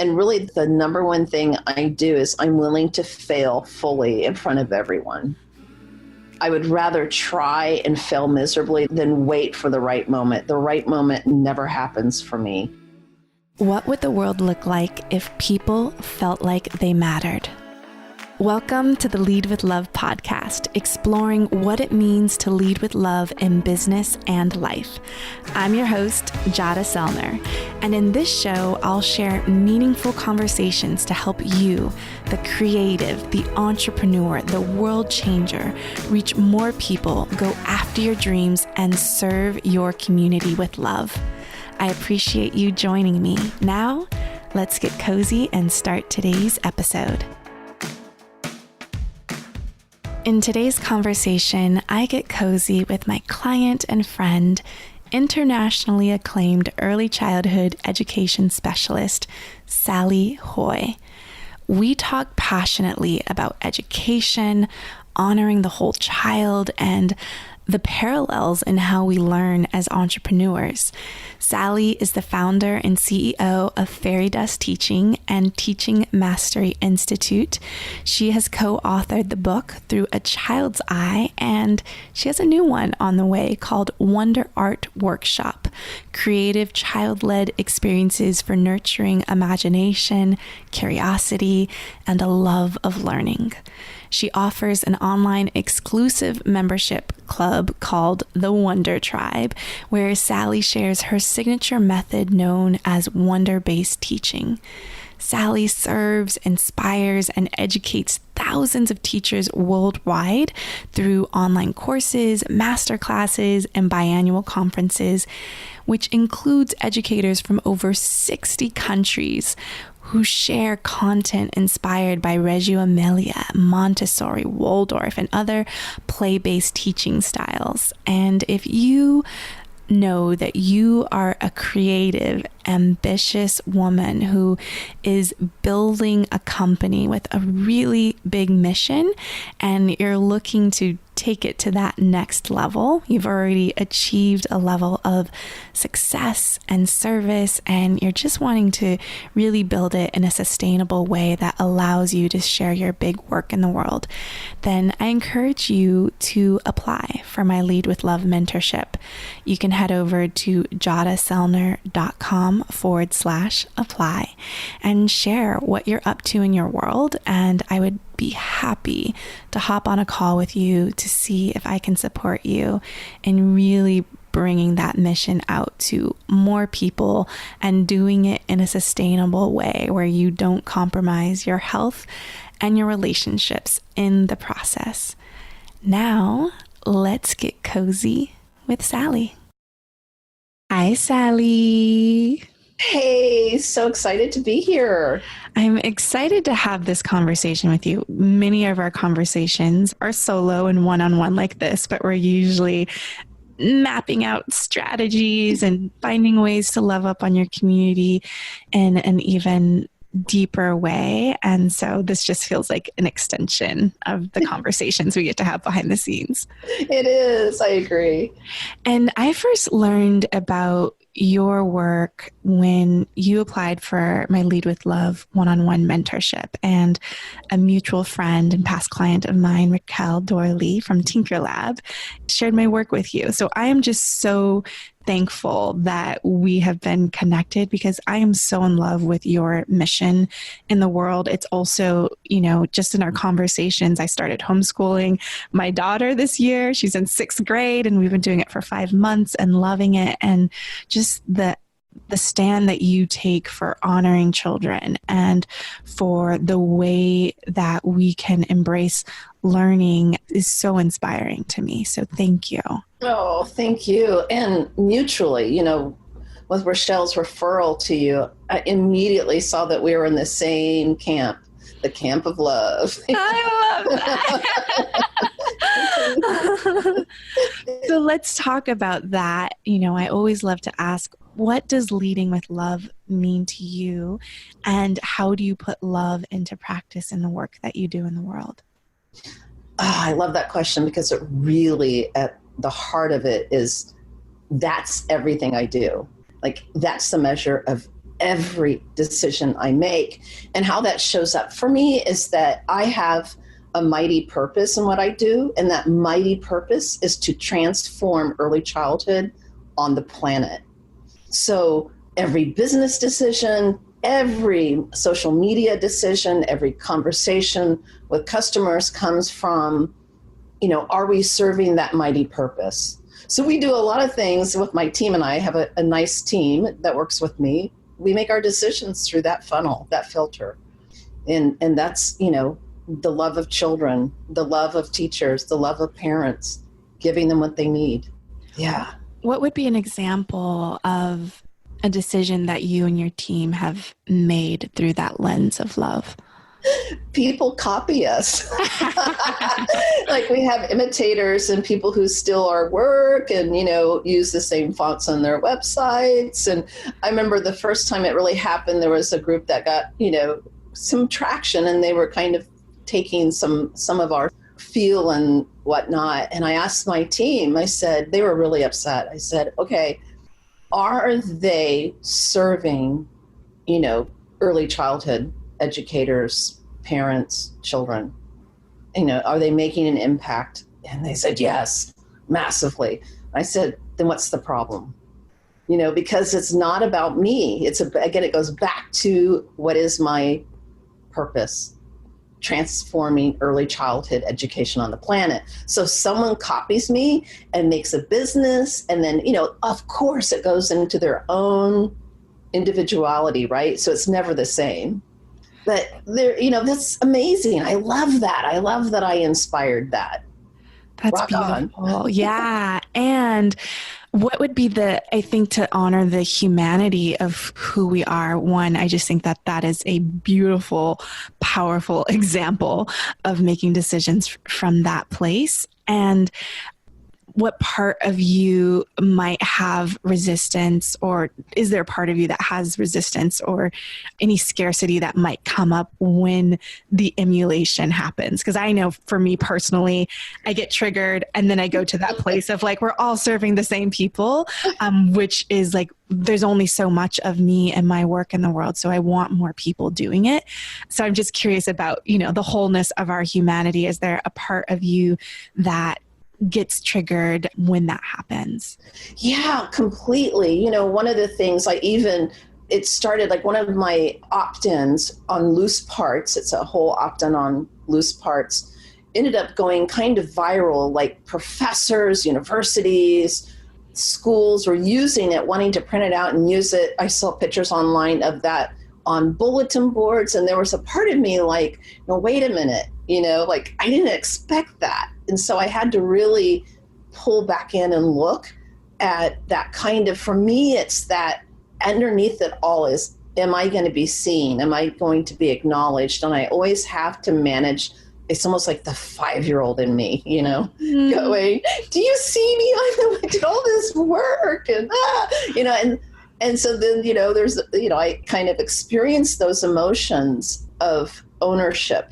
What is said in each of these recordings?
And really the number one thing I do is I'm willing to fail fully in front of everyone. I would rather try and fail miserably than wait for the right moment. The right moment never happens for me. What would the world look like if people felt like they mattered? Welcome to the Lead with Love podcast, exploring what it means to lead with love in business and life. I'm your host, Jada Selner, and in this show, I'll share meaningful conversations to help you, the creative, the entrepreneur, the world changer, reach more people, go after your dreams, and serve your community with love. I appreciate you joining me. Now, let's get cozy and start today's episode. In today's conversation, I get cozy with my client and friend, internationally acclaimed early childhood education specialist, Sally Haughey. We talk passionately about education, honoring the whole child, and the parallels in how we learn as entrepreneurs. Sally is the founder and CEO of Fairy Dust Teaching and Teaching Mastery Institute. She has co-authored the book Through a Child's Eye, and she has a new one on the way called Wonder Art Workshop, creative child-led experiences for nurturing imagination, curiosity, and a love of learning. She offers an online exclusive membership club called the Wonder Tribe, where Sally shares her signature method known as wonder-based teaching. Sally serves, inspires, and educates thousands of teachers worldwide through online courses, masterclasses, and biannual conferences, which includes educators from over 60 countries who share content inspired by Reggio Emilia, Montessori, Waldorf, and other play-based teaching styles. And if you know that you are a creative, ambitious woman who is building a company with a really big mission, and you're looking to take it to that next level, you've already achieved a level of success and service, and you're just wanting to really build it in a sustainable way that allows you to share your big work in the world, then I encourage you to apply for my Lead with Love mentorship. You can head over to jadaselner.com/apply and share what you're up to in your world, and I would be happy to hop on a call with you to see if I can support you in really bringing that mission out to more people and doing it in a sustainable way where you don't compromise your health and your relationships in the process. Now, let's get cozy with Sally. Hi, Sally. Hey, so excited to be here. I'm excited to have this conversation with you. Many of our conversations are solo and one-on-one like this, but we're usually mapping out strategies and finding ways to love up on your community in an even deeper way. And so this just feels like an extension of the conversations we get to have behind the scenes. It is. I agree. And I first learned about your work when you applied for my Lead with Love one-on-one mentorship, and a mutual friend and past client of mine, Raquel Dorley from Tinker Lab, shared my work with you. So I am just so thankful that we have been connected, because I am so in love with your mission in the world. It's also, just in our conversations, I started homeschooling my daughter this year. She's in 6th grade, and we've been doing it for 5 months and loving it. And just the stand that you take for honoring children and for the way that we can embrace learning is so inspiring to me. So thank you. Oh, thank you. And mutually, with Rochelle's referral to you, I immediately saw that we were in the same camp, the camp of love. I love that. So let's talk about that. I always love to ask, what does leading with love mean to you? And how do you put love into practice in the work that you do in the world? I love that question, because it really, at the heart of it, is that's everything I do. Like, that's the measure of every decision I make. And how that shows up for me is that I have a mighty purpose in what I do. And that mighty purpose is to transform early childhood on the planet. So every business decision, every social media decision, every conversation with customers comes from, are we serving that mighty purpose? So we do a lot of things with my team, and I have a nice team that works with me. We make our decisions through that funnel, that filter. And that's, the love of children, the love of teachers, the love of parents, giving them what they need. Yeah. What would be an example of a decision that you and your team have made through that lens of love? People copy us. Like we have imitators and people who steal our work and, use the same fonts on their websites. And I remember the first time it really happened, there was a group that got, some traction, and they were kind of taking some of our feel and whatnot. And I asked my team, I said, they were really upset. I said, okay, are they serving, early childhood educators, parents, children? Are they making an impact? And they said, yes, massively. I said, then what's the problem? Because it's not about me. Again, it goes back to what is my purpose: transforming early childhood education on the planet. So someone copies me and makes a business, and then, of course it goes into their own individuality, right? So it's never the same. But that's amazing. I love that. I love that I inspired that. That's Rock beautiful. on. Yeah. And what would be I think to honor the humanity of who we are? One, I just think that is a beautiful, powerful example of making decisions from that place. And what part of you might have resistance, or is there a part of you that has resistance or any scarcity that might come up when the emulation happens? Because I know for me personally, I get triggered and then I go to that place of like, we're all serving the same people, which is like, there's only so much of me and my work in the world. So I want more people doing it. So I'm just curious about, the wholeness of our humanity. Is there a part of you that gets triggered when that happens? Yeah, completely. One of the things it started like one of my opt-ins on loose parts. It's a whole opt-in on loose parts. Ended up going kind of viral, like professors, universities, schools were using it, wanting to print it out and use it. I saw pictures online of that on bulletin boards. And there was a part of me like, no, wait a minute, like I didn't expect that. And so I had to really pull back in and look at that kind of, for me, it's that underneath it all is, am I going to be seen? Am I going to be acknowledged? And I always have to manage. It's almost like the 5-year-old in me, going, do you see me? I did all this work and so then, there's, I kind of experienced those emotions of ownership,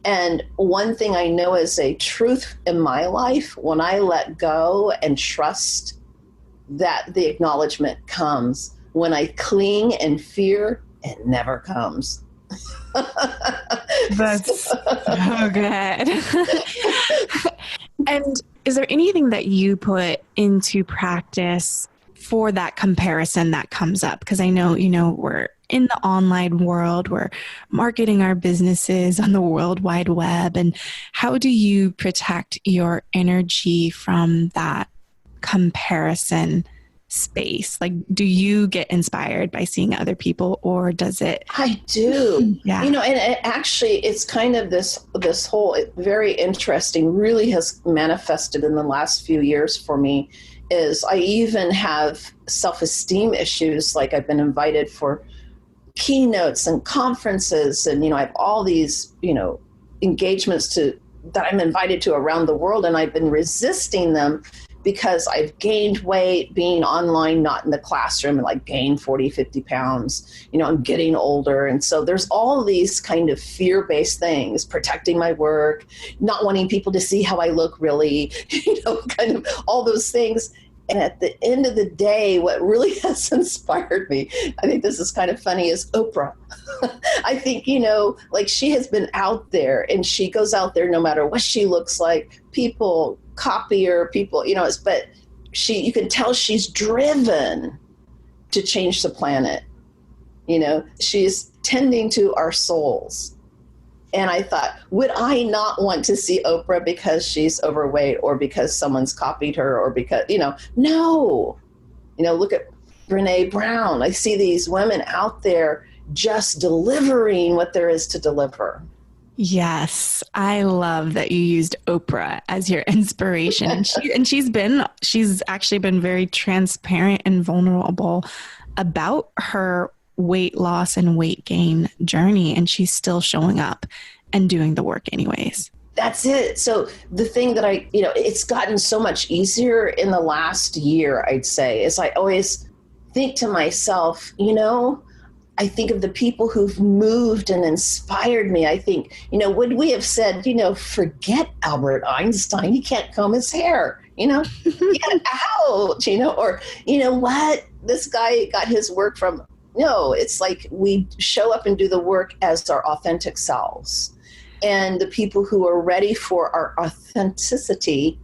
And one thing I know is a truth in my life, when I let go and trust that the acknowledgement comes. When I cling and fear, it never comes. That's so good. And is there anything that you put into practice for that comparison that comes up? Because I know, we're in the online world, we're marketing our businesses on the World Wide Web. And how do you protect your energy from that comparison space? Like, do you get inspired by seeing other people, or does it? I do. Yeah. And actually it's kind of this whole very interesting, really has manifested in the last few years for me, is I even have self-esteem issues. Like I've been invited for keynotes and conferences, and I have all these engagements that I'm invited to around the world, and I've been resisting them because I've gained weight being online, not in the classroom, and like gained 40-50 pounds. I'm getting older, and so there's all these kind of fear-based things: protecting my work, not wanting people to see how I look, really, kind of all those things. And at the end of the day, what really has inspired me, I think this is kind of funny, is Oprah. I think, like she has been out there and she goes out there no matter what she looks like. People copy her, but you can tell she's driven to change the planet. She's tending to our souls. And I thought, would I not want to see Oprah because she's overweight or because someone's copied her or because, no. Look at Brene Brown. I see these women out there just delivering what there is to deliver. Yes, I love that you used Oprah as your inspiration. And she's actually been very transparent and vulnerable about her weight loss and weight gain journey, and she's still showing up and doing the work anyways. That's it. So the thing that it's gotten so much easier in the last year, I'd say, is I always think to myself, I think of the people who've moved and inspired me. I think, would we have said, forget Albert Einstein, he can't comb his hair, get out, or, what, this guy got his work from. No, it's like we show up and do the work as our authentic selves. And the people who are ready for our authenticity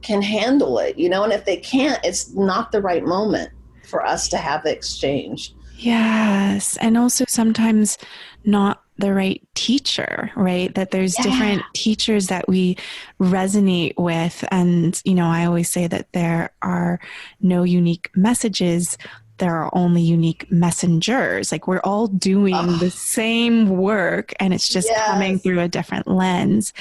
can handle it, and if they can't, it's not the right moment for us to have the exchange. Yes. And also sometimes not the right teacher, right? That there's different teachers that we resonate with. And, I always say that there are no unique messages. There are only unique messengers. Like we're all doing the same work and it's just coming through a different lens.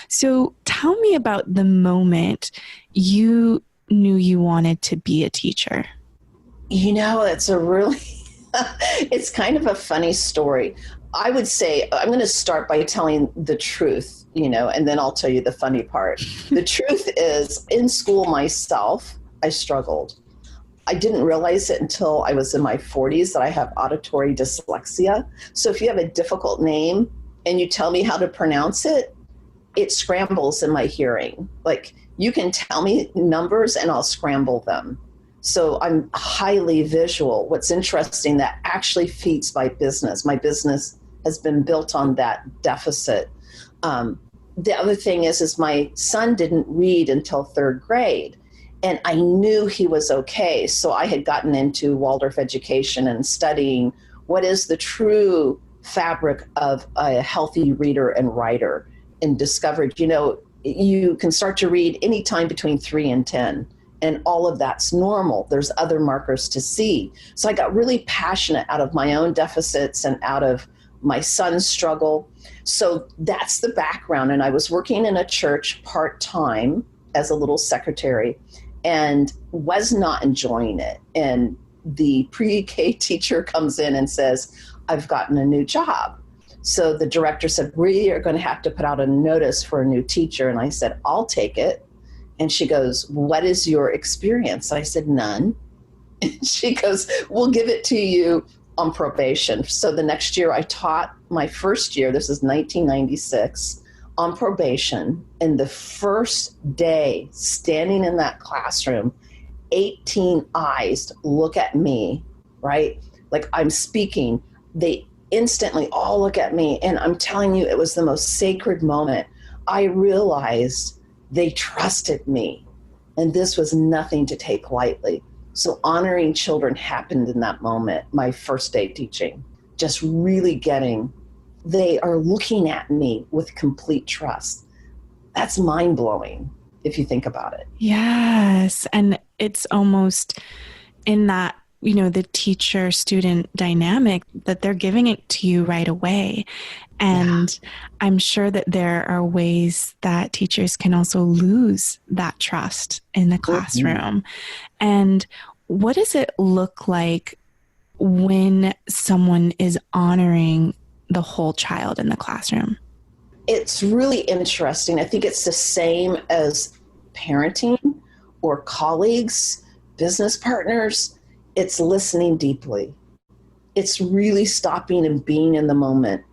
So tell me about the moment you knew you wanted to be a teacher. It's a really, it's kind of a funny story. I would say, I'm going to start by telling the truth, and then I'll tell you the funny part. The truth is, in school myself, I struggled. I didn't realize it until I was in my 40s that I have auditory dyslexia. So if you have a difficult name and you tell me how to pronounce it, it scrambles in my hearing. Like you can tell me numbers and I'll scramble them. So I'm highly visual. What's interesting, that actually feeds my business. My business has been built on that deficit. The other thing is my son didn't read until third grade. And I knew he was okay. So I had gotten into Waldorf education and studying what is the true fabric of a healthy reader and writer, and discovered, you can start to read anytime between 3 and 10. And all of that's normal. There's other markers to see. So I got really passionate out of my own deficits and out of my son's struggle. So that's the background. And I was working in a church part-time as a little secretary and was not enjoying it. And the pre-K teacher comes in and says, I've gotten a new job. So the director said, we are going to have to put out a notice for a new teacher. And I said, I'll take it. And she goes, what is your experience? I said, none. And she goes, we'll give it to you on probation. So the next year I taught my first year, this is 1996, on probation. And the first day standing in that classroom, 18 eyes look at me, right? Like I'm speaking. They instantly all look at me. And I'm telling you, it was the most sacred moment. I realized they trusted me. And this was nothing to take lightly. So honoring children happened in that moment, my first day teaching, just really getting, they are looking at me with complete trust. That's mind-blowing if you think about it. Yes. And it's almost in that, the teacher-student dynamic that they're giving it to you right away. And I'm sure that there are ways that teachers can also lose that trust in the classroom. Mm-hmm. And what does it look like when someone is honoring the whole child in the classroom? It's really interesting. I think it's the same as parenting or colleagues, business partners. It's listening deeply. It's really stopping and being in the moment.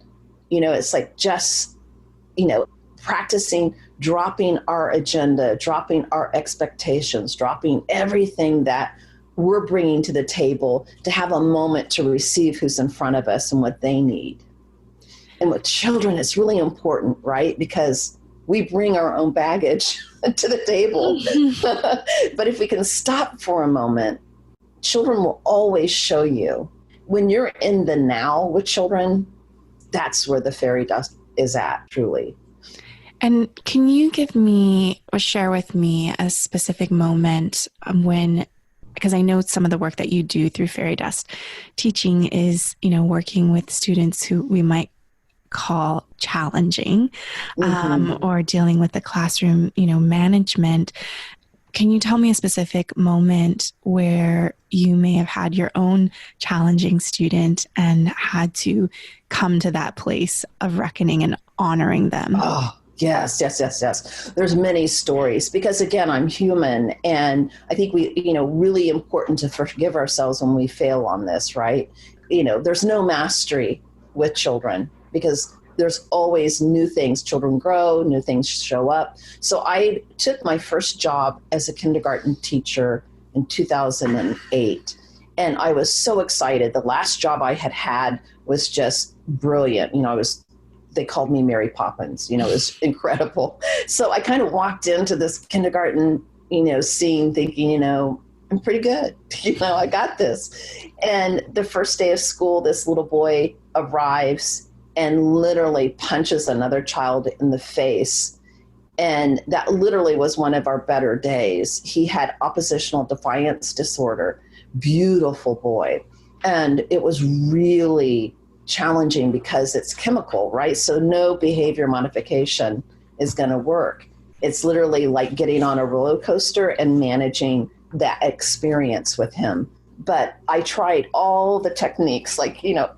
It's like just, practicing dropping our agenda, dropping our expectations, dropping everything that we're bringing to the table to have a moment to receive who's in front of us and what they need. And with children, it's really important, right? Because we bring our own baggage to the table. But if we can stop for a moment, children will always show you. When you're in the now with children, that's where the fairy dust is at, truly. And can you give me or share with me a specific moment when, because I know some of the work that you do through fairy dust teaching is, working with students who we might call challenging, or dealing with the classroom, management. Can you tell me a specific moment where you may have had your own challenging student and had to come to that place of reckoning and honoring them? Oh, yes. There's many stories because, again, I'm human. And I think really important to forgive ourselves when we fail on this, right? There's no mastery with children because there's always new things. Children grow, new things show up. So I took my first job as a kindergarten teacher in 2008. And I was so excited. The last job I had was just brilliant. They called me Mary Poppins. It was incredible. So I kind of walked into this kindergarten, scene thinking, I'm pretty good. I got this. And the first day of school, this little boy arrives and literally punches another child in the face. And that literally was one of our better days. He had oppositional defiance disorder. Beautiful boy. And it was really challenging because it's chemical, right? So no behavior modification is going to work. It's literally like getting on a roller coaster and managing that experience with him. But I tried all the techniques,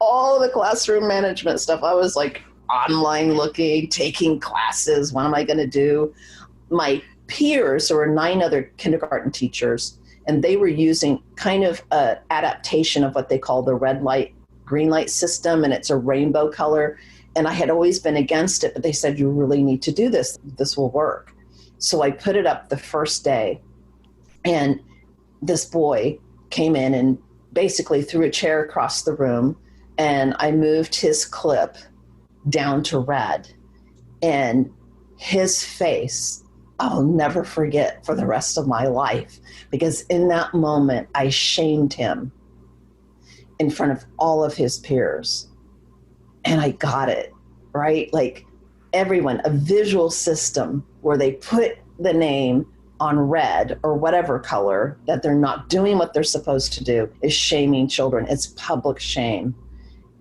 all the classroom management stuff. I was online looking, taking classes. What am I going to do? My peers, there were 9 other kindergarten teachers, and they were using kind of an adaptation of what they call the red light, green light system, and it's a rainbow color. And I had always been against it, but they said, you really need to do this. This will work. So I put it up the first day, and this boy came in and basically threw a chair across the room, and I moved his clip down to red. And his face, I'll never forget for the rest of my life, because in that moment, I shamed him in front of all of his peers. And I got it, right? Everyone, a visual system where they put the name on red or whatever color that they're not doing what they're supposed to do is shaming children. It's public shame.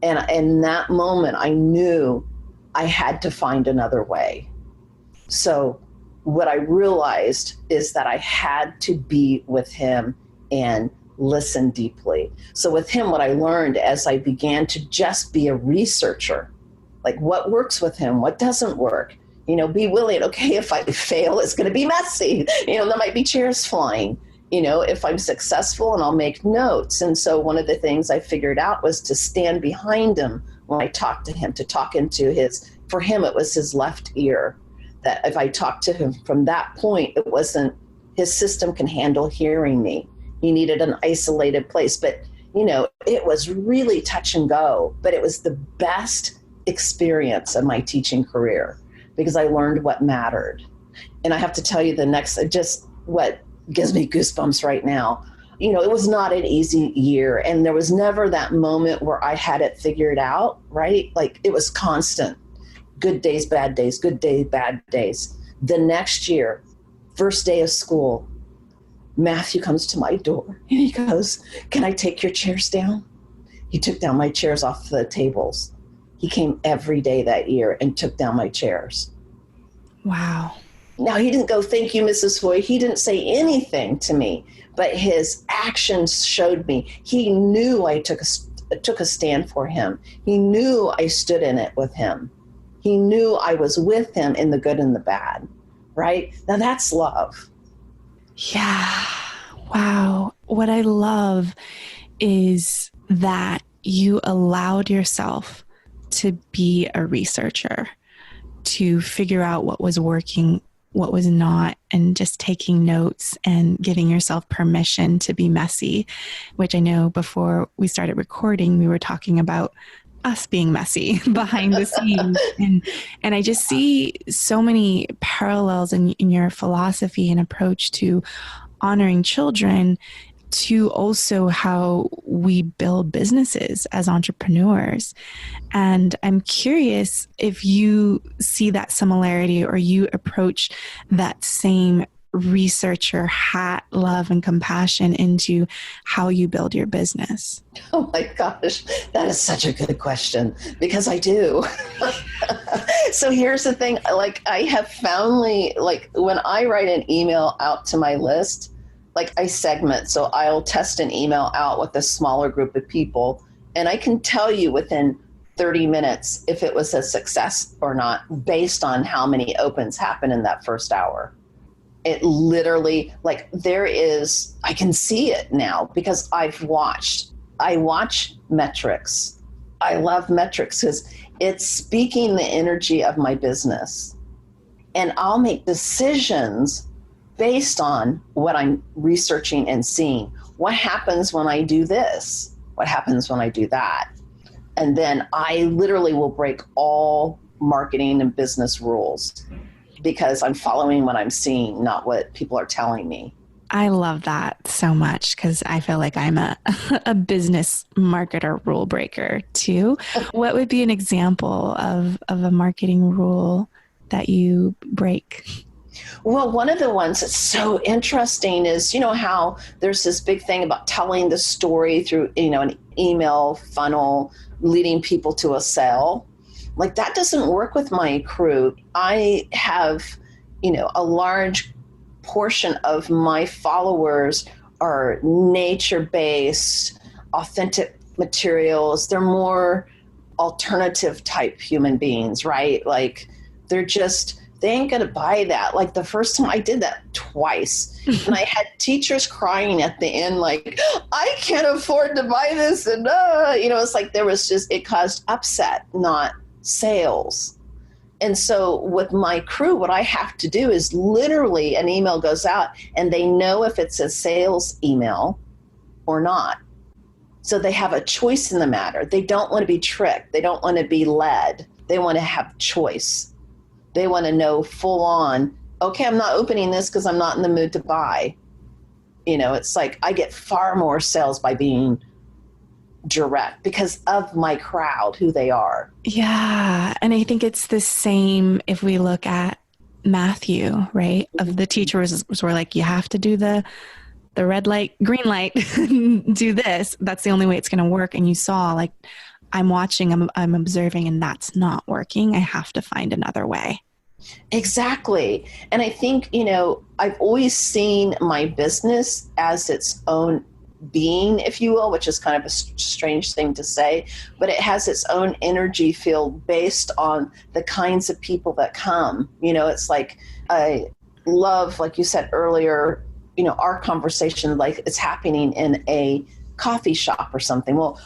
And in that moment, I knew I had to find another way. So what I realized is that I had to be with him and listen deeply. So with him, what I learned as I began to just be a researcher, what works with him, what doesn't work, be willing, okay, if I fail, it's going to be messy. There might be chairs flying, if I'm successful, and I'll make notes. And so one of the things I figured out was to stand behind him when I talked to him, to talk into for him, it was his left ear. That if I talked to him from that point, it wasn't, his system can handle hearing me. He needed an isolated place. But, it was really touch and go, but it was the best experience of my teaching career, because I learned what mattered. And I have to tell you just what gives me goosebumps right now. It was not an easy year, and there was never that moment where I had it figured out, right? It was constant. Good days, bad days, good days, bad days. The next year, first day of school, Matthew comes to my door and he goes, "Can I take your chairs down?" He took down my chairs off the tables. He came every day that year and took down my chairs. Wow. Now, he didn't go, "Thank you, Mrs. Haughey." He didn't say anything to me, but his actions showed me. He knew I took a stand for him. He knew I stood in it with him. He knew I was with him in the good and the bad, right? Now, that's love. Yeah. Wow. What I love is that you allowed yourself to be a researcher, to figure out what was working what was not, and just taking notes and giving yourself permission to be messy, which I know before we started recording, we were talking about us being messy behind the scenes. And I just see so many parallels in your philosophy and approach to honoring children to also how we build businesses as entrepreneurs. And I'm curious if you see that similarity or you approach that same researcher hat, love, and compassion into how you build your business. Oh my gosh, that is such a good question, because I do. So here's the thing, like I have found, like when I write an email out to my list, like I segment. So I'll test an email out with a smaller group of people, and I can tell you within 30 minutes if it was a success or not based on how many opens happen in that first hour. It literally, like I can see it now because I watch metrics. I love metrics because it's speaking the energy of my business. And I'll make decisions based on what I'm researching and seeing. What happens when I do this? What happens when I do that? And then I literally will break all marketing and business rules because I'm following what I'm seeing, not what people are telling me. I love that so much because I feel like I'm a business marketer rule breaker too. What would be an example of a marketing rule that you break? Well, one of the ones that's so interesting is, how there's this big thing about telling the story through, an email funnel, leading people to a sale. Like that doesn't work with my crew. I have, a large portion of my followers are nature-based, authentic materials. They're more alternative type human beings, right? Like they ain't going to buy that. Like the first time I did that twice and I had teachers crying at the end, like, I can't afford to buy this. And, it's like it caused upset, not sales. And so with my crew, what I have to do is literally an email goes out and they know if it's a sales email or not. So they have a choice in the matter. They don't want to be tricked. They don't want to be led. They want to have choice. They want to know full on, okay, I'm not opening this because I'm not in the mood to buy. It's like I get far more sales by being direct because of my crowd, who they are. Yeah. And I think it's the same if we look at Matthew, right? Of the teachers were like, you have to do the red light, green light, do this. That's the only way it's going to work. And you saw like, I'm watching, I'm observing, and that's not working. I have to find another way. Exactly. And I think, I've always seen my business as its own being, if you will, which is kind of a strange thing to say, but it has its own energy field based on the kinds of people that come. It's like, I love, like you said earlier, our conversation, like it's happening in a coffee shop or something. Well,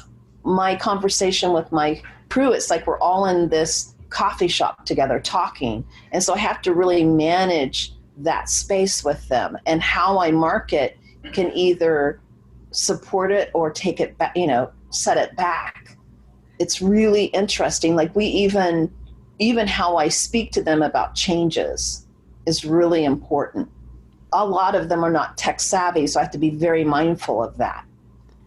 my conversation with my crew, it's like we're all in this coffee shop together talking. And so I have to really manage that space with them, and how I market can either support it or take it back, set it back. It's really interesting. Like we even how I speak to them about changes is really important. A lot of them are not tech savvy, so I have to be very mindful of that.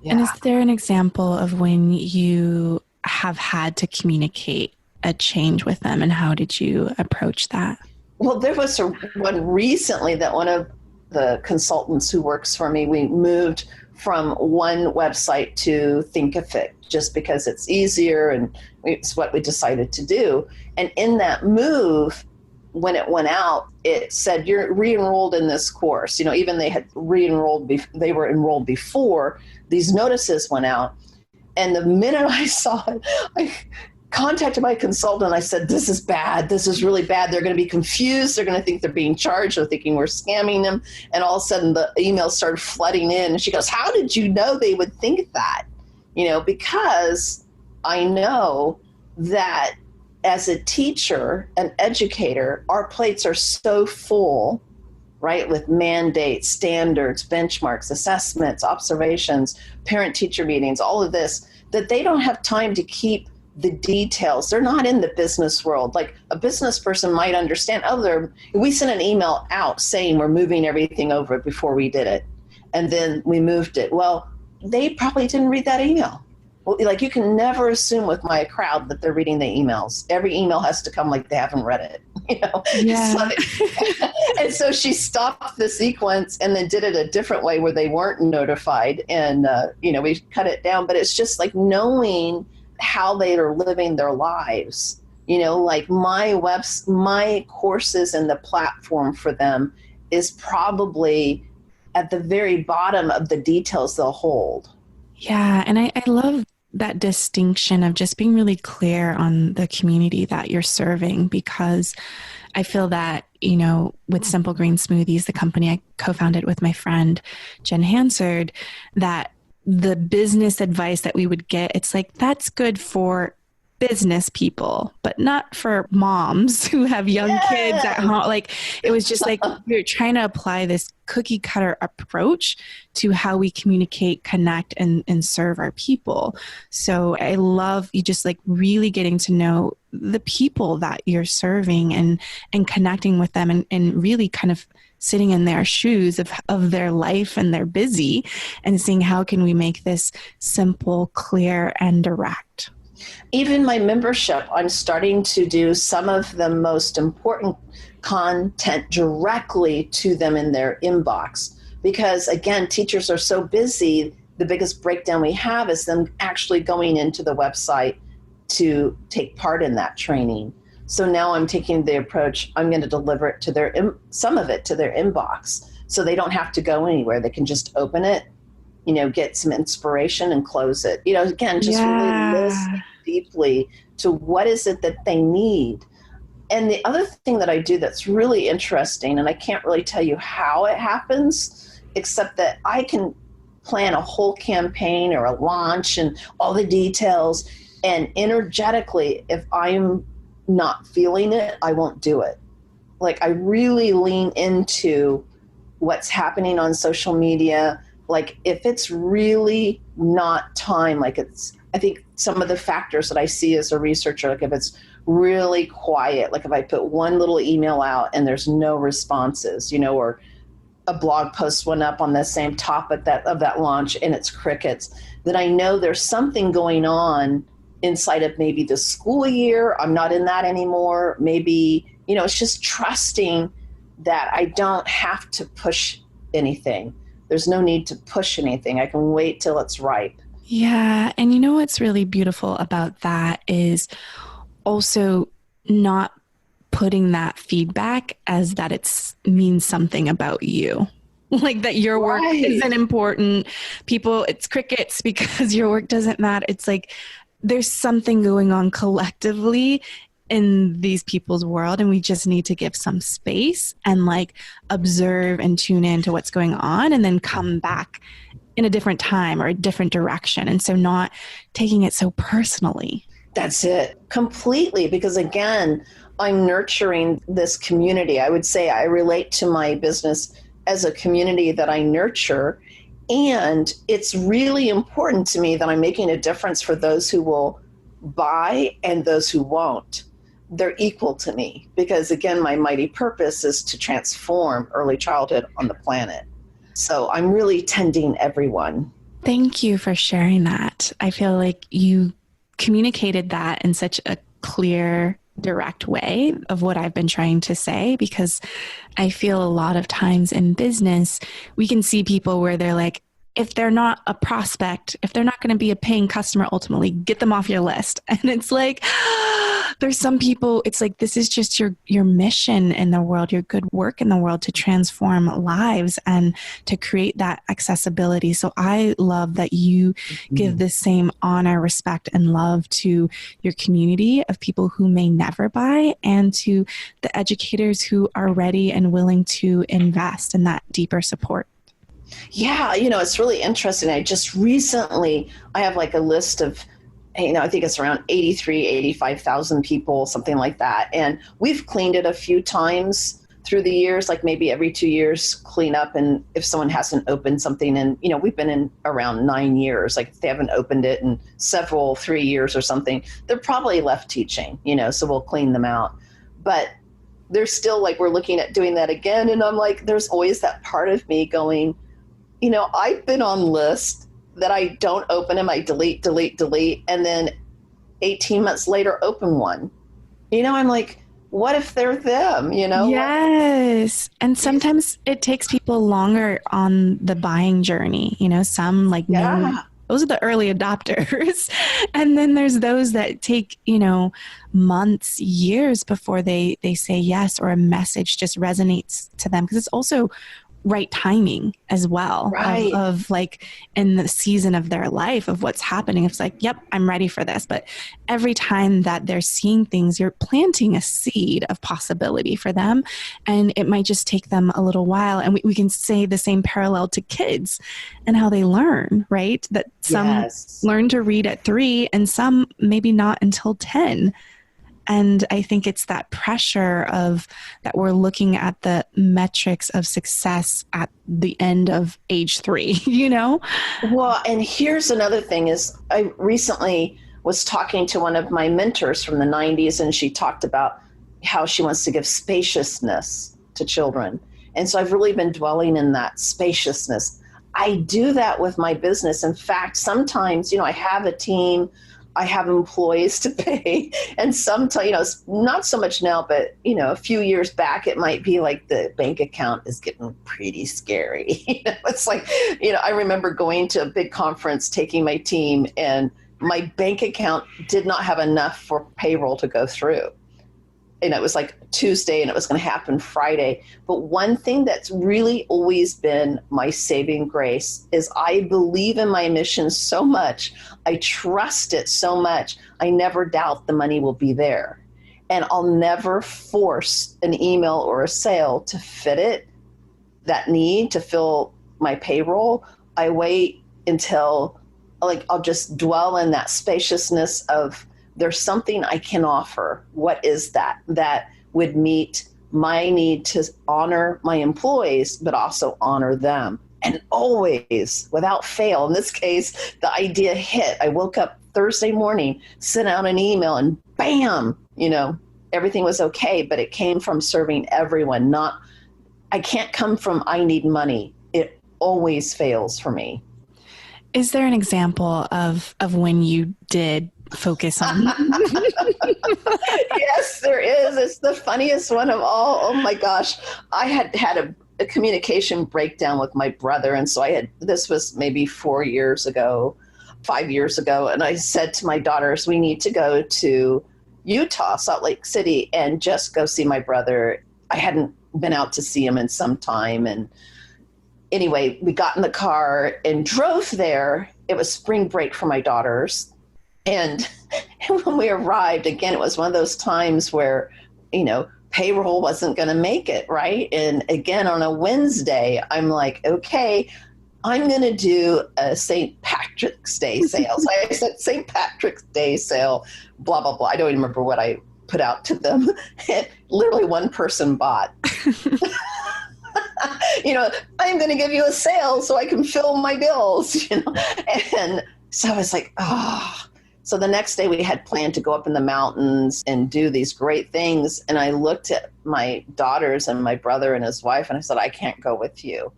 Yeah. And is there an example of when you have had to communicate a change with them, and how did you approach that? Well, there was one recently that one of the consultants who works for me, we moved from one website to Thinkific just because it's easier and it's what we decided to do. And in that move, when it went out, it said, you're re-enrolled in this course. Even they had re-enrolled, they were enrolled before, these notices went out. And the minute I saw it, I contacted my consultant. I said, this is bad. This is really bad. They're going to be confused. They're going to think they're being charged. They're thinking we're scamming them. And all of a sudden the emails started flooding in. And she goes, how did you know they would think that? Because I know that as a teacher, an educator, our plates are so full, right, with mandates, standards, benchmarks, assessments, observations, parent-teacher meetings, all of this, that they don't have time to keep the details. They're not in the business world. Like a business person might understand, we sent an email out saying we're moving everything over before we did it. And then we moved it. Well, they probably didn't read that email. Well, like you can never assume with my crowd that they're reading the emails. Every email has to come like they haven't read it, you know? Yeah. And so she stopped the sequence and then did it a different way where they weren't notified. And, we cut it down. But it's just like knowing how they are living their lives. Like my courses and the platform for them is probably at the very bottom of the details they'll hold. Yeah. And I love that distinction of just being really clear on the community that you're serving, because I feel that, with Simple Green Smoothies, the company I co-founded with my friend, Jen Hansard, that the business advice that we would get, it's like, that's good for business people, but not for moms who have young kids at home. Like, it was just like, we're trying to apply this cookie cutter approach to how we communicate, connect, and serve our people. So I love you just like really getting to know the people that you're serving and connecting with them and really kind of sitting in their shoes of their life, and they're busy, and seeing how can we make this simple, clear, and direct. Even my membership, I'm starting to do some of the most important content directly to them in their inbox. Because again, teachers are so busy, the biggest breakdown we have is them actually going into the website to take part in that training. So now I'm taking the approach, I'm going to deliver it to some of it to their inbox. So they don't have to go anywhere. They can just open it, get some inspiration and close it. Again, just really listen deeply to what is it that they need. And the other thing that I do that's really interesting, and I can't really tell you how it happens, except that I can plan a whole campaign or a launch and all the details. And energetically, if I'm not feeling it, I won't do it. Like I really lean into what's happening on social media. Like if it's really not time, I think some of the factors that I see as a researcher, like if it's really quiet, like if I put one little email out and there's no responses, or a blog post went up on the same topic of that launch and it's crickets, then I know there's something going on inside of maybe the school year. I'm not in that anymore. Maybe, it's just trusting that I don't have to push anything. There's no need to push anything. I can wait till it's ripe. Yeah. And what's really beautiful about that is also not putting that feedback as that it means something about you. Like that your work isn't important. People, it's crickets because your work doesn't matter. It's like there's something going on collectively in these people's world, and we just need to give some space and like observe and tune into what's going on, and then come back in a different time or a different direction. And so not taking it so personally. That's it. Completely. Because again, I'm nurturing this community. I would say I relate to my business as a community that I nurture. And it's really important to me that I'm making a difference for those who will buy and those who won't. They're equal to me because, again, my mighty purpose is to transform early childhood on the planet. So I'm really tending everyone. Thank you for sharing that. I feel like you communicated that in such a clear, direct way of what I've been trying to say, because I feel a lot of times in business, we can see people where they're like, if they're not a prospect, if they're not going to be a paying customer, ultimately get them off your list. And it's like, there's some people, it's like, this is just your mission in the world, your good work in the world to transform lives and to create that accessibility. So I love that you give the same honor, respect, and love to your community of people who may never buy, and to the educators who are ready and willing to invest in that deeper support. Yeah, it's really interesting. I just recently, I have like a list of I think it's around 85,000 people, something like that. And we've cleaned it a few times through the years, like maybe every 2 years, clean up. And if someone hasn't opened something, and, we've been in around 9 years, like if they haven't opened it in 3 years or something, they're probably left teaching, so we'll clean them out. But there's still like, we're looking at doing that again. And I'm like, there's always that part of me going, I've been on lists that I don't open them. I delete. And then 18 months later, open one. I'm like, what if they're them, Yes. And sometimes it takes people longer on the buying journey. Some like, no, those are the early adopters. And then there's those that take, months, years before they say yes, or a message just resonates to them. Because it's also right timing as well, right. of like in the season of their life of what's happening. It's like, yep, I'm ready for this. But every time that they're seeing things, you're planting a seed of possibility for them. And it might just take them a little while. And we can say the same parallel to kids and how they learn, right? That some learn to read at 3 and some maybe not until 10. And I think it's that pressure of that we're looking at the metrics of success at the end of age 3, Well, and here's another thing is I recently was talking to one of my mentors from the 90s, and she talked about how she wants to give spaciousness to children. And so I've really been dwelling in that spaciousness. I do that with my business. In fact, sometimes, I have a team, I have employees to pay, and sometimes, not so much now, but, a few years back, it might be like the bank account is getting pretty scary. It's like, I remember going to a big conference, taking my team, and my bank account did not have enough for payroll to go through. And it was like Tuesday and it was going to happen Friday. But one thing that's really always been my saving grace is I believe in my mission so much. I trust it so much. I never doubt the money will be there. And I'll never force an email or a sale to fit it, that need to fill my payroll. I wait until I'll just dwell in that spaciousness of there's something I can offer. What is that? That would meet my need to honor my employees, but also honor them. And always, without fail, in this case, the idea hit. I woke up Thursday morning, sent out an email, and bam, everything was okay. But it came from serving everyone. I can't come from I need money. It always fails for me. Is there an example of when you did focus on? Yes, there is. It's the funniest one of all. Oh my gosh. I had a communication breakdown with my brother. And so this was maybe 5 years ago. And I said to my daughters, we need to go to Utah, Salt Lake City, and just go see my brother. I hadn't been out to see him in some time. And anyway, we got in the car and drove there. It was spring break for my daughters. And when we arrived, again, it was one of those times where, payroll wasn't going to make it, right? And again, on a Wednesday, I'm like, okay, I'm going to do a St. Patrick's Day sale. So I said St. Patrick's Day sale, blah, blah, blah. I don't even remember what I put out to them. Literally one person bought. I'm going to give you a sale so I can fill my bills, And so I was like, oh. So the next day we had planned to go up in the mountains and do these great things. And I looked at my daughters and my brother and his wife, and I said, I can't go with you.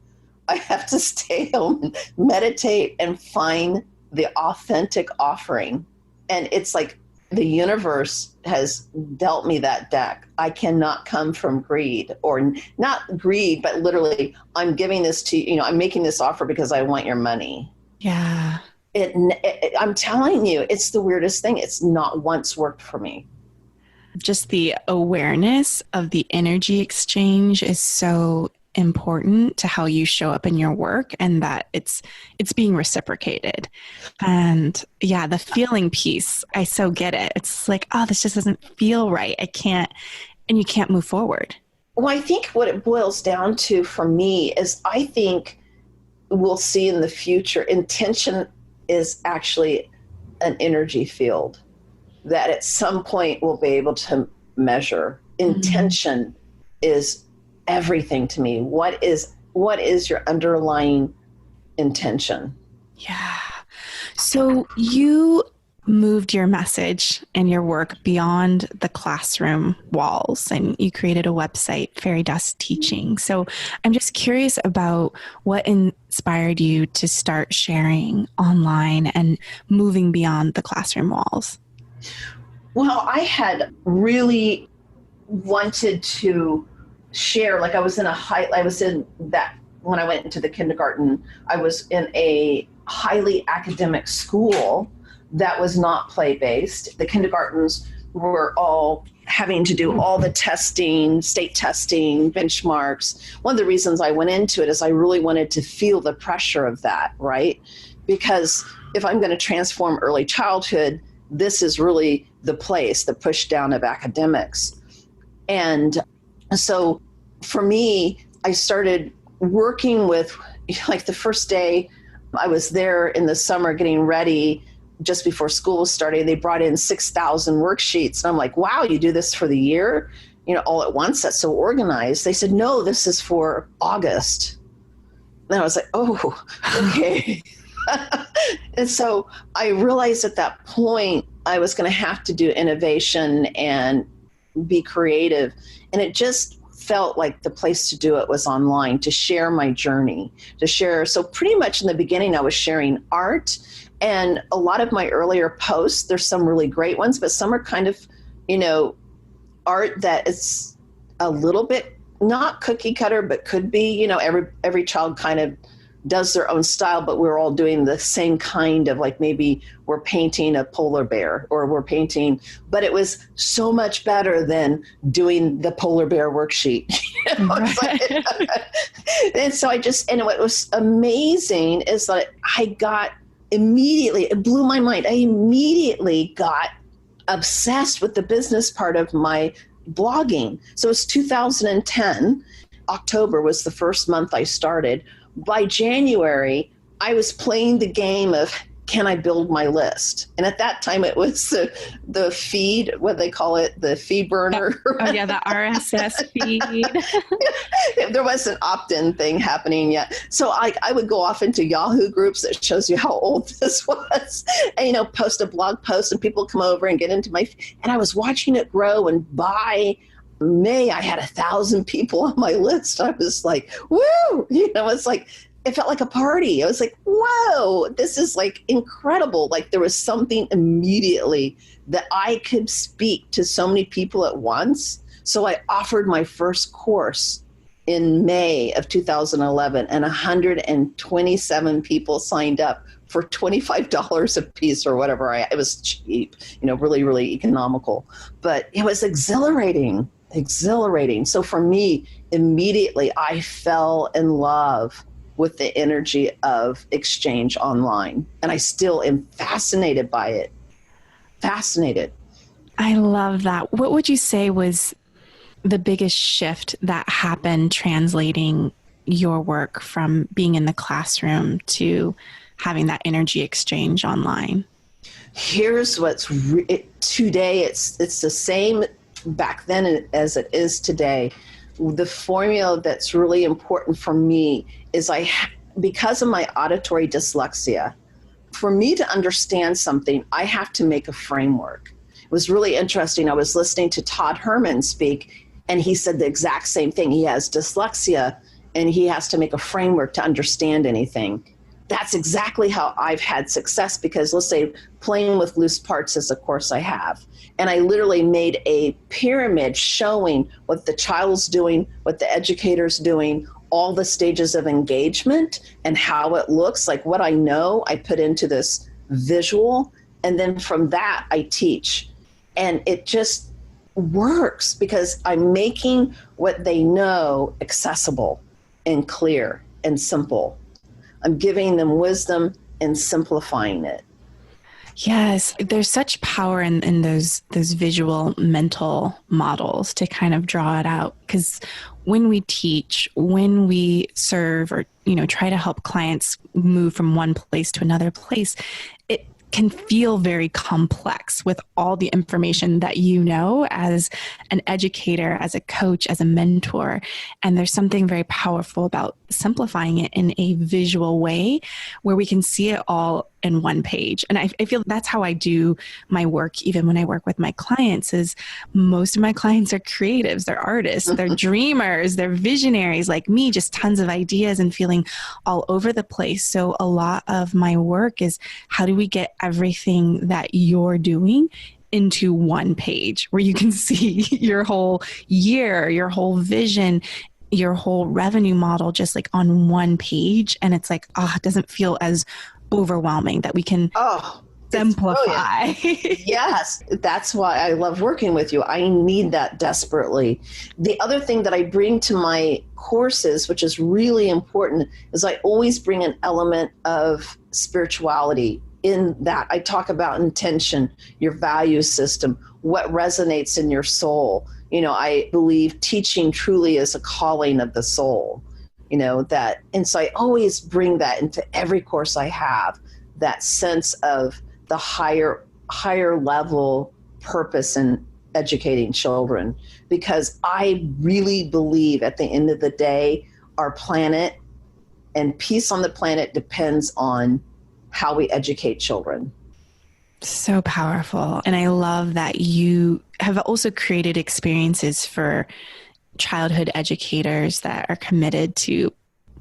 I have to stay home and meditate and find the authentic offering. And it's like the universe has dealt me that deck. I cannot come from greed, or not greed, but literally I'm giving this to you. I'm making this offer because I want your money. Yeah. I'm telling you, it's the weirdest thing. It's not once worked for me. Just the awareness of the energy exchange is so important to how you show up in your work, and that it's being reciprocated. And yeah, the feeling piece, I so get it. It's like, oh, this just doesn't feel right. I can't, and you can't move forward. Well, I think what it boils down to for me is I think we'll see in the future, intention is actually an energy field that at some point we'll be able to measure. Intention is everything to me. What is your underlying intention? Yeah. So you moved your message and your work beyond the classroom walls, and you created a website, Fairy Dust Teaching. So I'm just curious about what inspired you to start sharing online and moving beyond the classroom walls. Well, I had really wanted to share, like I was in that when I went into the kindergarten, I was in a highly academic school that was not play-based. The kindergartens were all having to do all the testing, state testing, benchmarks. One of the reasons I went into it is I really wanted to feel the pressure of that, right? Because if I'm going to transform early childhood, this is really the place, the push down of academics. And so for me, I started working with, like the first day I was there in the summer getting ready just before school was starting, they brought in 6,000 worksheets. And I'm like, wow, you do this for the year, all at once? That's so organized. They said, no, this is for August. And I was like, oh, okay. And so I realized at that point I was going to have to do innovation and be creative. And it just felt like the place to do it was online, to share my journey, to share. So pretty much in the beginning, I was sharing art, and a lot of my earlier posts, there's some really great ones, but some are kind of, art that is a little bit not cookie cutter, but could be, every child kind of does their own style, but we're all doing the same kind of, like, maybe we're painting a polar bear or we're painting, but it was so much better than doing the polar bear worksheet. And so and what was amazing is that I got immediately, it blew my mind. I immediately got obsessed with the business part of my blogging. So it's 2010. October was the first month I started. By January, I was playing the game of, can I build my list? And at that time, it was the feed, what they call it, the feed burner. Oh, yeah, the RSS feed. There wasn't an opt-in thing happening yet. So I would go off into Yahoo groups that shows you how old this was, and, post a blog post, and people come over and get into and I was watching it grow, and by May, I had 1,000 people on my list. I was like, woo! It's like, it felt like a party. I was like, whoa, this is like incredible. Like there was something immediately that I could speak to so many people at once. So I offered my first course in May of 2011, and 127 people signed up for $25 a piece or whatever. It was cheap, really, really economical, but it was exhilarating. So for me, immediately I fell in love with the energy of exchange online. And I still am fascinated by it. Fascinated. I love that. What would you say was the biggest shift that happened translating your work from being in the classroom to having that energy exchange online? Here's what's today. It's the same back then as it is today. The formula that's really important for me is because of my auditory dyslexia, for me to understand something, I have to make a framework. It was really interesting. I was listening to Todd Herman speak, and he said the exact same thing. He has dyslexia, and he has to make a framework to understand anything. That's exactly how I've had success, because let's say playing with loose parts is a course I have. And I literally made a pyramid showing what the child's doing, what the educator's doing, all the stages of engagement and how it looks. Like what I know, I put into this visual. And then from that, I teach. And it just works because I'm making what they know accessible and clear and simple. I'm giving them wisdom and simplifying it. Yes, there's such power in those visual mental models to kind of draw it out. Because when we teach, when we serve or try to help clients move from one place to another place, can feel very complex with all the information that you know as an educator, as a coach, as a mentor. And there's something very powerful about simplifying it in a visual way where we can see it all in one page. And I feel that's how I do my work, even when I work with my clients, is most of my clients are creatives, they're artists, they're dreamers, they're visionaries like me, just tons of ideas and feeling all over the place. So a lot of my work is how do we get everything that you're doing into one page where you can see your whole year, your whole vision, your whole revenue model, just like on one page. And it's like, it doesn't feel as overwhelming, that we can simplify. Yes, that's why I love working with you. I need that desperately. The other thing that I bring to my courses, which is really important, is I always bring an element of spirituality in that. I talk about intention, your value system, what resonates in your soul. I believe teaching truly is a calling of the soul, that. And so I always bring that into every course I have, that sense of the higher level purpose in educating children, because I really believe at the end of the day, our planet and peace on the planet depends on how we educate children. So powerful. And I love that you have also created experiences for childhood educators that are committed to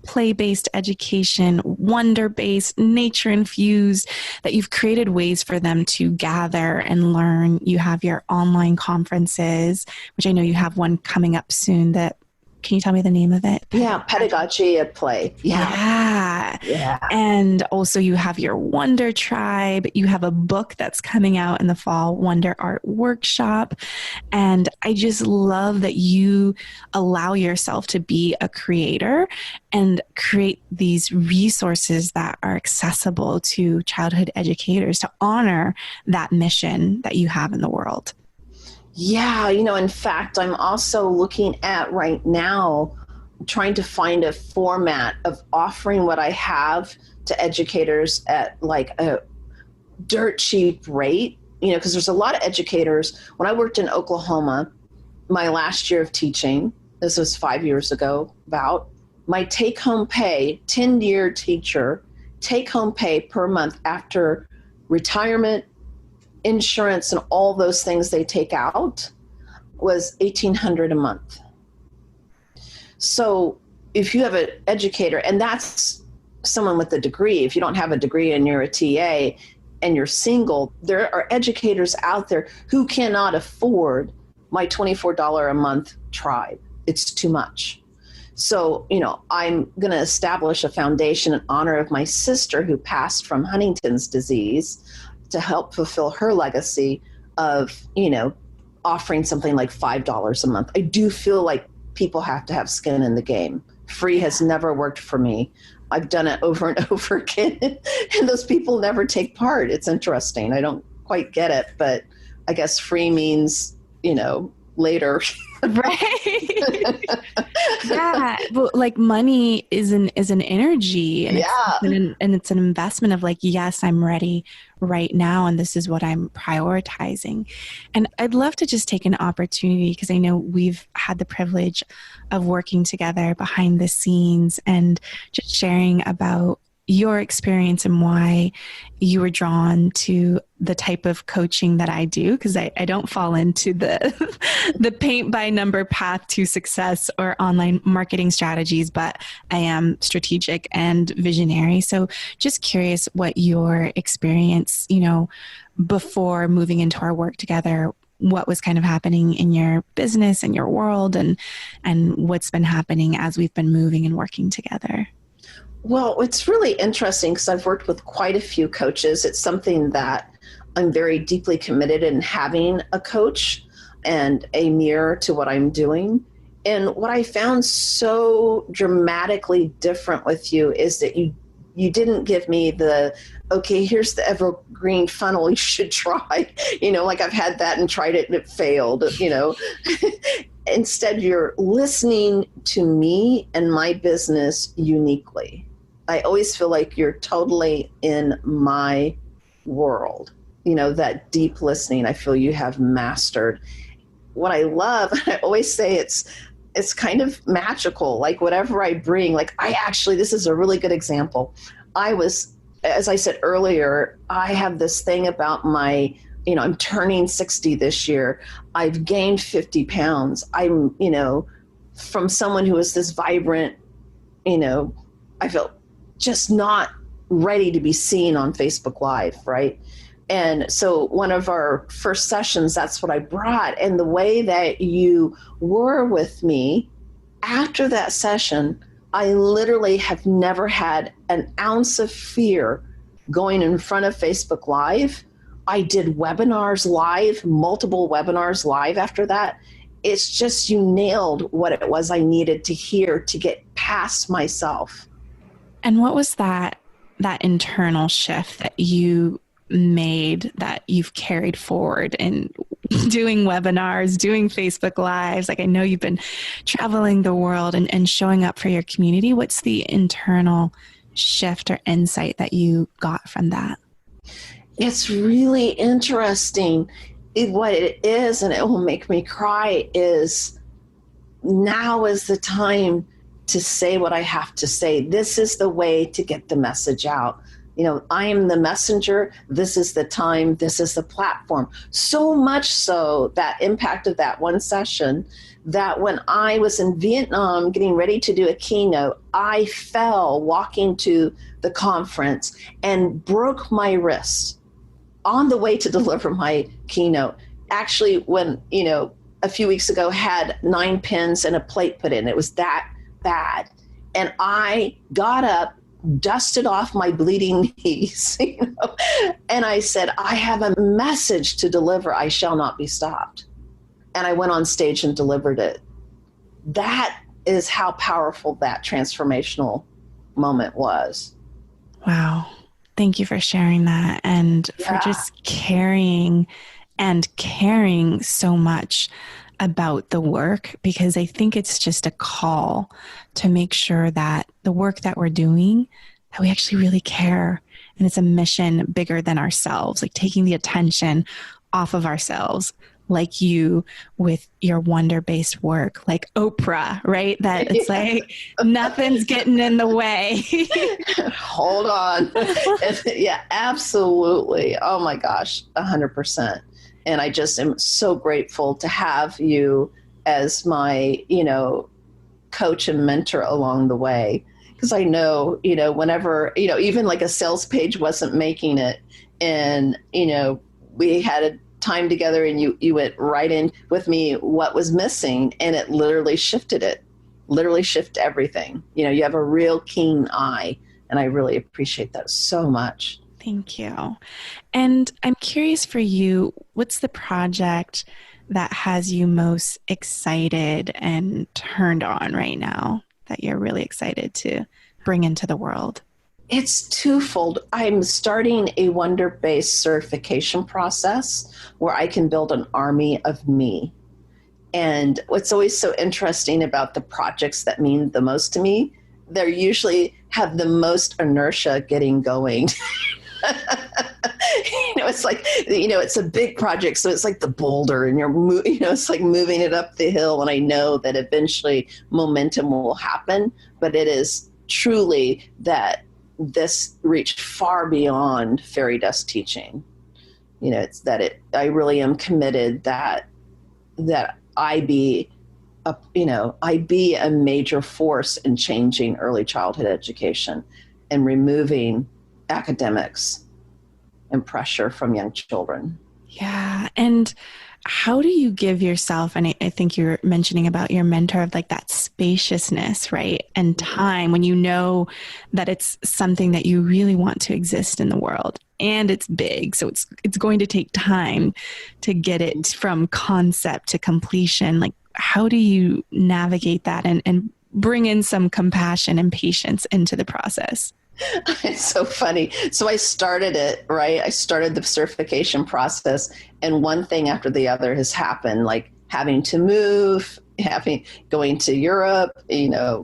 play-based education, wonder-based, nature-infused, that you've created ways for them to gather and learn. You have your online conferences, which I know you have one coming up soon. Can you tell me the name of it? Yeah, Pedagogy at Play. Yeah. And also you have your Wonder Tribe. You have a book that's coming out in the fall, Wonder Art Workshop. And I just love that you allow yourself to be a creator and create these resources that are accessible to childhood educators to honor that mission that you have in the world. Yeah, in fact, I'm also looking at right now, trying to find a format of offering what I have to educators at like a dirt cheap rate, because there's a lot of educators. When I worked in Oklahoma, my last year of teaching, this was 5 years ago, about my take-home pay, 10-year teacher, take-home pay per month after retirement, insurance, and all those things they take out was $1,800 a month. So if you have an educator, and that's someone with a degree, if you don't have a degree and you're a TA and you're single, there are educators out there who cannot afford my $24 a month tribe. It's too much. So, I'm going to establish a foundation in honor of my sister who passed from Huntington's disease, to help fulfill her legacy of, offering something like $5 a month. I do feel like people have to have skin in the game. Free has never worked for me. I've done it over and over again, and those people never take part. It's interesting. I don't quite get it, but I guess free means, later. Right. Yeah. Well, like money is an energy, and it's an investment of like, yes, I'm ready right now, and this is what I'm prioritizing. And I'd love to just take an opportunity, because I know we've had the privilege of working together behind the scenes and just sharing about your experience and why you were drawn to the type of coaching that I do, because I don't fall into the paint by number path to success or online marketing strategies, but I am strategic and visionary. So just curious what your experience, before moving into our work together, what was kind of happening in your business and your world, and what's been happening as we've been moving and working together. Well, it's really interesting because I've worked with quite a few coaches. It's something that I'm very deeply committed in, having a coach and a mirror to what I'm doing. And what I found so dramatically different with you is that you didn't give me okay, here's the evergreen funnel you should try. Like I've had that and tried it and it failed, Instead, you're listening to me and my business uniquely. I always feel like you're totally in my world, that deep listening, I feel you have mastered. What I love, I always say it's kind of magical. Like whatever I bring, this is a really good example. As I said earlier, I have this thing about I'm turning 60 this year. I've gained 50 pounds. I'm, from someone who was this vibrant, I felt just not ready to be seen on Facebook Live, right? And so one of our first sessions, that's what I brought. And the way that you were with me after that session, I literally have never had an ounce of fear going in front of Facebook Live. I did webinars live, multiple webinars live after that. It's just, you nailed what it was I needed to hear to get past myself. And what was that internal shift that you made that you've carried forward in doing webinars, doing Facebook Lives? Like, I know you've been traveling the world and showing up for your community. What's the internal shift or insight that you got from that? It's really interesting. What it is, and it will make me cry, is now is the time to say what I have to say. This is the way to get the message out. I am the messenger. This is the time. This is the platform. So much so that impact of that one session, that when I was in Vietnam getting ready to do a keynote, I fell walking to the conference and broke my wrist on the way to deliver my keynote. Actually, when, a few weeks ago, had 9 pins and a plate put in. It was that bad. And I got up, dusted off my bleeding knees, and I said, I have a message to deliver. I shall not be stopped. And I went on stage and delivered it. That is how powerful that transformational moment was. Wow. Thank you for sharing that, and for just caring so much about the work, because I think it's just a call to make sure that the work that we're doing, that we actually really care. And it's a mission bigger than ourselves, like taking the attention off of ourselves, like you with your wonder-based work, like Oprah, right? That it's like nothing's getting in the way. Hold on. Yeah, absolutely. Oh my gosh, 100%. And I just am so grateful to have you as my, coach and mentor along the way. Because I know, whenever, even like a sales page wasn't making it, and, we had a time together and you went right in with me what was missing, and it literally shifted everything. You have a real keen eye, and I really appreciate that so much. Thank you. And I'm curious for you, what's the project that has you most excited and turned on right now that you're really excited to bring into the world? It's twofold. I'm starting a wonder-based certification process where I can build an army of me. And what's always so interesting about the projects that mean the most to me, they usually have the most inertia getting going. It's like, it's a big project. So it's like the boulder, and it's like moving it up the hill. And I know that eventually momentum will happen, but it is truly that this reached far beyond fairy dust teaching. It's that I really am committed that I be a major force in changing early childhood education and removing academics and pressure from young children. Yeah. And how do you give yourself, and I think you're mentioning about your mentor, of like that spaciousness, right? And time, when you know that it's something that you really want to exist in the world, and it's big. So it's going to take time to get it from concept to completion. Like, how do you navigate that and bring in some compassion and patience into the process? It's so funny. So I started it, right? I started the certification process, and one thing after the other has happened, like having to move, going to Europe,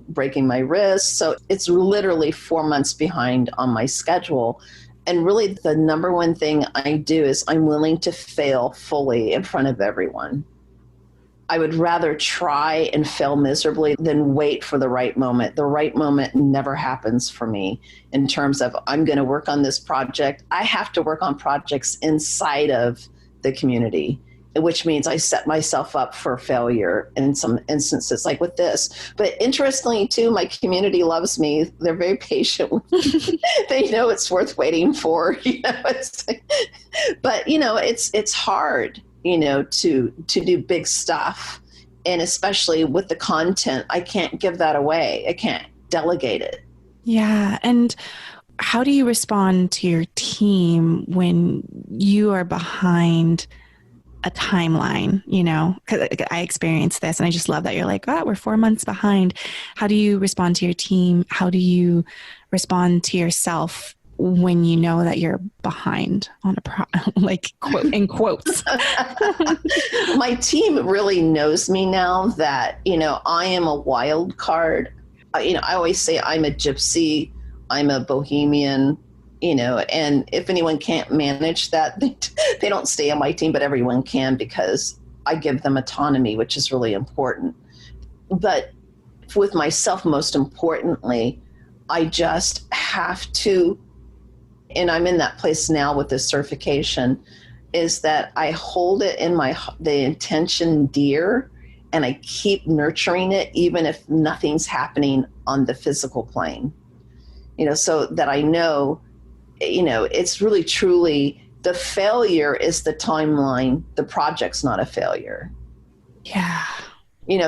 breaking my wrist. So it's literally 4 months behind on my schedule. And really the number one thing I do is I'm willing to fail fully in front of everyone. I would rather try and fail miserably than wait for the right moment. The right moment never happens for me in terms of I'm going to work on this project. I have to work on projects inside of the community, which means I set myself up for failure in some instances, like with this. But interestingly, too, my community loves me. They're very patient with me. They know it's worth waiting for. But it's hard, to do big stuff, and especially with the content, I can't give that away. I can't delegate it. Yeah, and how do you respond to your team when you are behind a timeline, because I experienced this and I just love that you're like, we're 4 months behind. How do you respond to your team? How do you respond to yourself when you know that you're behind on quote in quotes? My team really knows me now that, I am a wild card. I always say I'm a gypsy, I'm a bohemian, and if anyone can't manage that, they don't stay on my team, but everyone can because I give them autonomy, which is really important. But with myself, most importantly, I just have to, and I'm in that place now with this certification, is that I hold it in the intention dear, and I keep nurturing it, even if nothing's happening on the physical plane, so that I know, it's really truly the failure is the timeline. The project's not a failure. Yeah.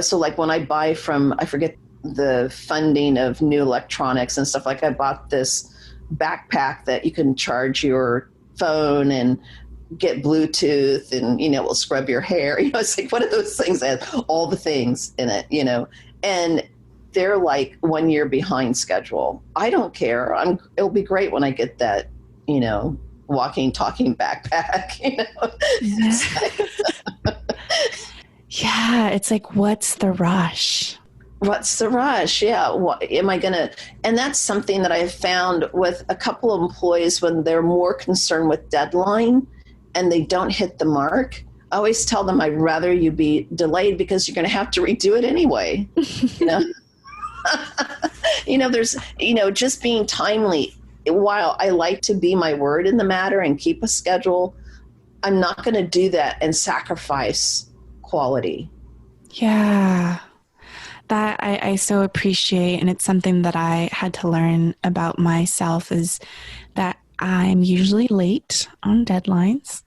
So like when I buy from, I forget the funding of new electronics and stuff, like I bought this backpack that you can charge your phone and get Bluetooth and, will scrub your hair. It's like one of those things that has all the things in it, and they're like 1 year behind schedule. I don't care. It'll be great when I get that, walking, talking backpack, Yeah. It's like, what's the rush? What's the rush? Yeah. What am I going to, and that's something that I've found with a couple of employees when they're more concerned with deadline and they don't hit the mark. I always tell them I'd rather you be delayed because you're going to have to redo it anyway. There's, just being timely. While I like to be my word in the matter and keep a schedule, I'm not going to do that and sacrifice quality. Yeah. That I so appreciate. And it's something that I had to learn about myself is that I'm usually late on deadlines.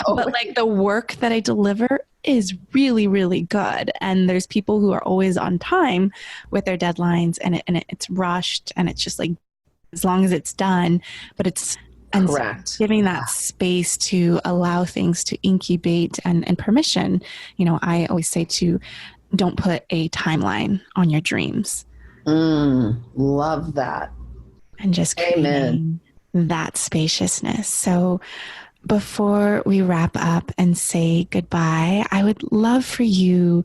But like the work that I deliver is really, really good. And there's people who are always on time with their deadlines and it's rushed and it's just like, as long as it's done, but it's and correct. So giving that space to allow things to incubate and permission. I always say don't put a timeline on your dreams. Love that. And just creating that spaciousness. So before we wrap up and say goodbye, I would love for you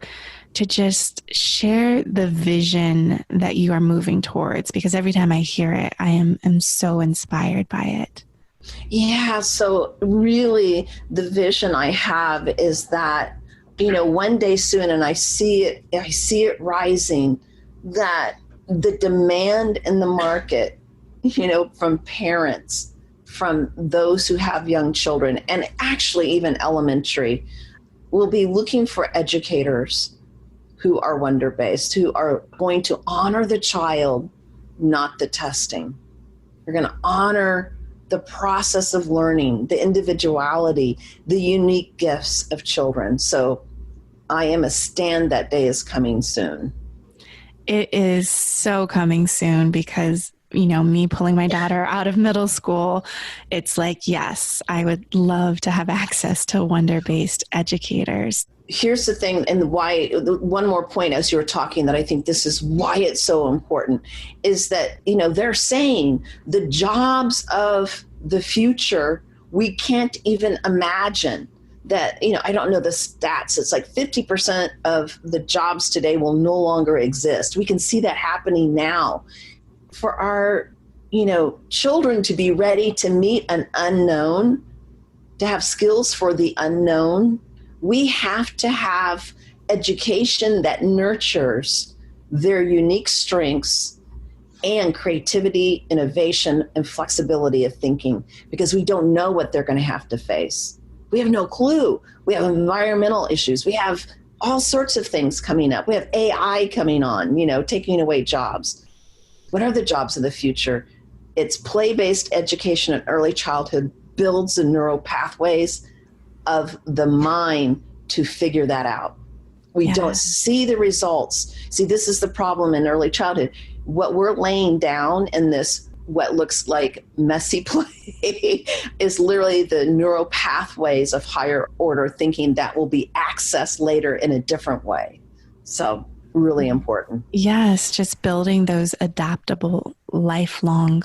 to just share the vision that you are moving towards, because every time I hear it, I am so inspired by it. Yeah. So really the vision I have is that, one day soon, and I see it rising, that the demand in the market, from parents, from those who have young children, and actually even elementary, will be looking for educators who are wonder-based, who are going to honor the child, not the testing. They're going to honor the process of learning, the individuality, the unique gifts of children. So I am a stand that day is coming soon. It is so coming soon because, me pulling my daughter out of middle school, it's like, yes, I would love to have access to wonder-based educators. Here's the thing, and why, one more point as you were talking that I think this is why it's so important, is that, they're saying the jobs of the future, we can't even imagine that, I don't know the stats. It's like 50% of the jobs today will no longer exist. We can see that happening now. For our children to be ready to meet an unknown, to have skills for the unknown, we have to have education that nurtures their unique strengths and creativity, innovation, and flexibility of thinking, because we don't know what they're going to have to face. We have no clue. We have environmental issues. We have all sorts of things coming up. We have AI coming on, taking away jobs. What are the jobs of the future? It's play-based education in early childhood builds the neural pathways of the mind to figure that out. We don't see the results. See, this is the problem in early childhood. What we're laying down in this, what looks like messy play, is literally the neural pathways of higher order thinking that will be accessed later in a different way. So really important. Yes, just building those adaptable, lifelong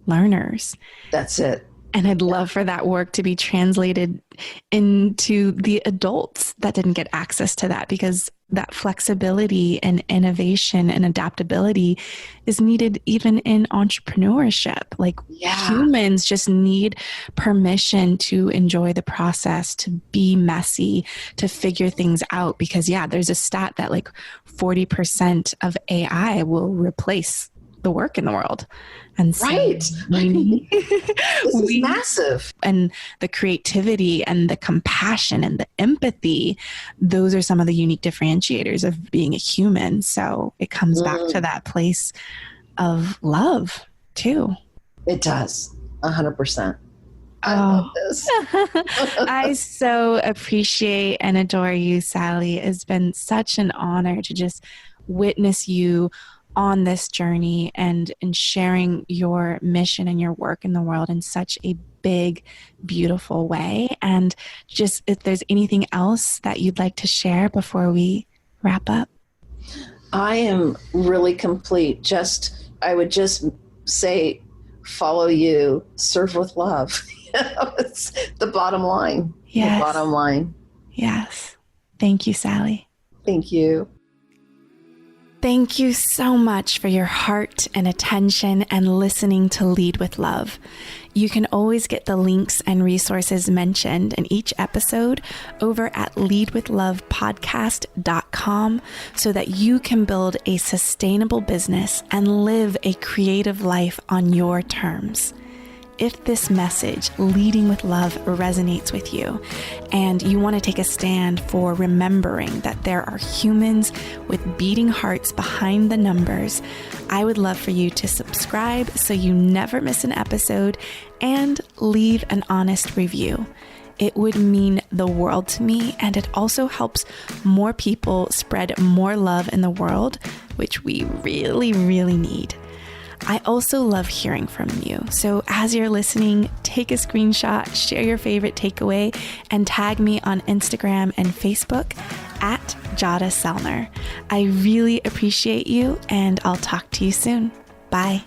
learners. That's it. And I'd love for that work to be translated into the adults that didn't get access to that, because that flexibility and innovation and adaptability is needed even in entrepreneurship. Like humans just need permission to enjoy the process, to be messy, to figure things out. Because there's a stat that like 40% of AI will replace the work in the world. And so this is massive. And the creativity and the compassion and the empathy, those are some of the unique differentiators of being a human. So it comes back to that place of love too. It does. 100%. I love this. I so appreciate and adore you, Sally. It's been such an honor to just witness you on this journey and in sharing your mission and your work in the world in such a big, beautiful way. And just if there's anything else that you'd like to share before we wrap up. I am really complete. I would just say, follow you, serve with love. It's the bottom line. Yes. The bottom line. Yes. Thank you, Sally. Thank you. Thank you so much for your heart and attention and listening to Lead with Love. You can always get the links and resources mentioned in each episode over at leadwithlovepodcast.com so that you can build a sustainable business and live a creative life on your terms. If this message, Leading with Love, resonates with you and you want to take a stand for remembering that there are humans with beating hearts behind the numbers, I would love for you to subscribe so you never miss an episode and leave an honest review. It would mean the world to me, and it also helps more people spread more love in the world, which we really, really need. I also love hearing from you. So as you're listening, take a screenshot, share your favorite takeaway, and tag me on Instagram and Facebook at Jada Selner. I really appreciate you, and I'll talk to you soon. Bye.